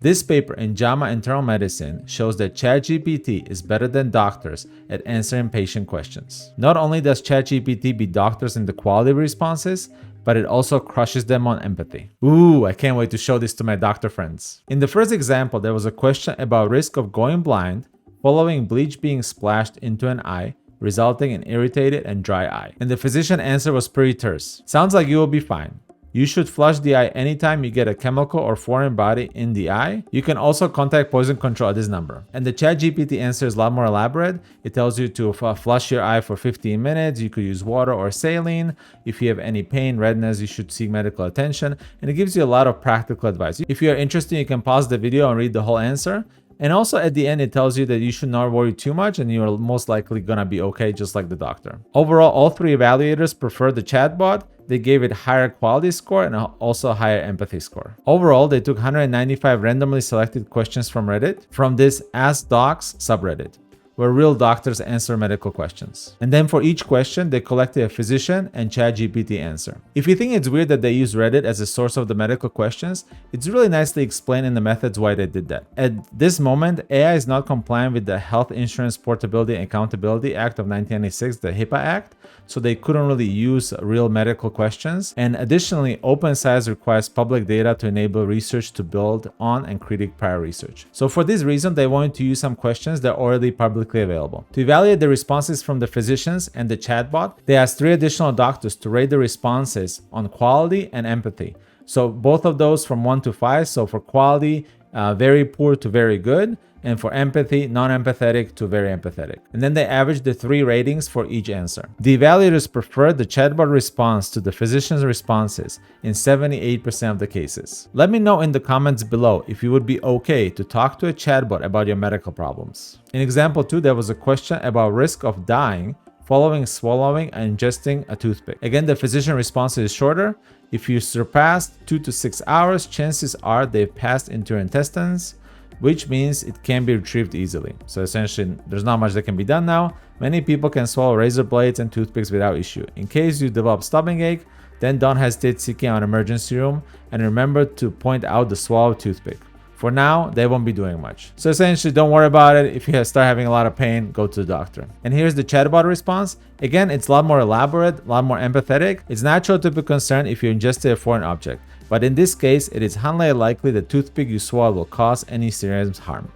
This paper in JAMA Internal Medicine shows that ChatGPT is better than doctors at answering patient questions. Not only does ChatGPT beat doctors in the quality of responses, but it also crushes them on empathy. Ooh, I can't wait to show this to my doctor friends. In the first example, there was a question about risk of going blind following bleach being splashed into an eye, resulting in irritated and dry eye. And the physician answer was pretty terse. Sounds like you will be fine. You should flush the eye anytime you get a chemical or foreign body in the eye. You can also contact poison control at this number. And the ChatGPT answer is a lot more elaborate. It tells you to flush your eye for 15 minutes. You could use water or saline. If you have any pain, redness, you should seek medical attention. And it gives you a lot of practical advice. If you are interested, you can pause the video and read the whole answer. And also at the end, it tells you that you should not worry too much and you're most likely gonna be okay, just like the doctor. Overall, all three evaluators preferred the chatbot. They gave it higher quality score and also higher empathy score. Overall, they took 195 randomly selected questions from Reddit from this Ask Docs subreddit, where real doctors answer medical questions. And then for each question, they collected a physician and ChatGPT answer. If you think it's weird that they use Reddit as a source of the medical questions, it's really nicely explained in the methods why they did that. At this moment, AI is not compliant with the Health Insurance Portability and Accountability Act of 1996, the HIPAA Act, so they couldn't really use real medical questions. And additionally, OpenAI requires public data to enable research to build on and critique prior research. So for this reason, they wanted to use some questions that are already publicly available. To evaluate the responses from the physicians and the chatbot, they asked 3 additional doctors to rate the responses on quality and empathy. So both of those from 1 to 5. So for quality, very poor to very good. And for empathy, non-empathetic to very empathetic. And then they averaged the 3 ratings for each answer. The evaluators preferred the chatbot response to the physician's responses in 78% of the cases. Let me know in the comments below if you would be okay to talk to a chatbot about your medical problems. In example 2, there was a question about risk of dying following swallowing and ingesting a toothpick. Again, the physician response is shorter. If you surpassed 2 to 6 hours, chances are they've passed into your intestines, which means it can be retrieved easily. So essentially, there's not much that can be done now. Many people can swallow razor blades and toothpicks without issue. In case you develop stomach ache, then don't hesitate seeking out an emergency room, and remember to point out the swallowed toothpick. For now, they won't be doing much. So essentially, don't worry about it. If you start having a lot of pain, go to the doctor. And here's the chatbot response. Again, it's a lot more elaborate, a lot more empathetic. It's natural to be concerned if you ingested a foreign object. But in this case, it is highly likely the toothpick you swallow will cause any serious harm.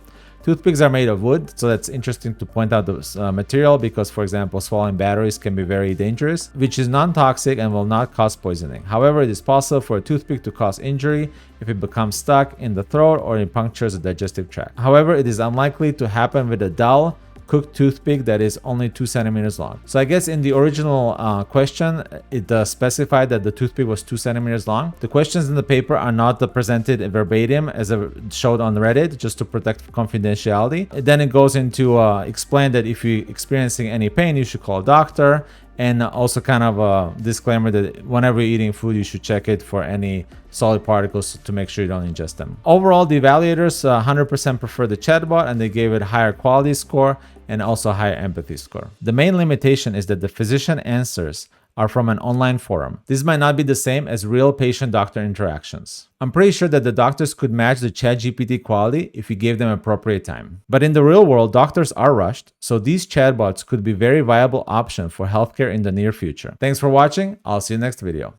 Toothpicks are made of wood, so that's interesting to point out the material because, for example, swallowing batteries can be very dangerous, which is non-toxic and will not cause poisoning. However, it is possible for a toothpick to cause injury if it becomes stuck in the throat or it punctures the digestive tract. However, it is unlikely to happen with a dull, cooked toothpick that is only 2 centimeters long. So I guess in the original question, it specified that the toothpick was 2 centimeters long. The questions in the paper are not presented verbatim as showed on Reddit, just to protect confidentiality. Then it goes into explain that if you're experiencing any pain, you should call a doctor. And also kind of a disclaimer that whenever you're eating food, you should check it for any solid particles to make sure you don't ingest them. Overall, the evaluators 100% prefer the chatbot and they gave it a higher quality score and also a higher empathy score. The main limitation is that the physician answers are from an online forum. This might not be the same as real patient-doctor interactions. I'm pretty sure that the doctors could match the ChatGPT quality if you gave them appropriate time. But in the real world, doctors are rushed, so these chatbots could be a very viable option for healthcare in the near future. Thanks for watching. I'll see you next video.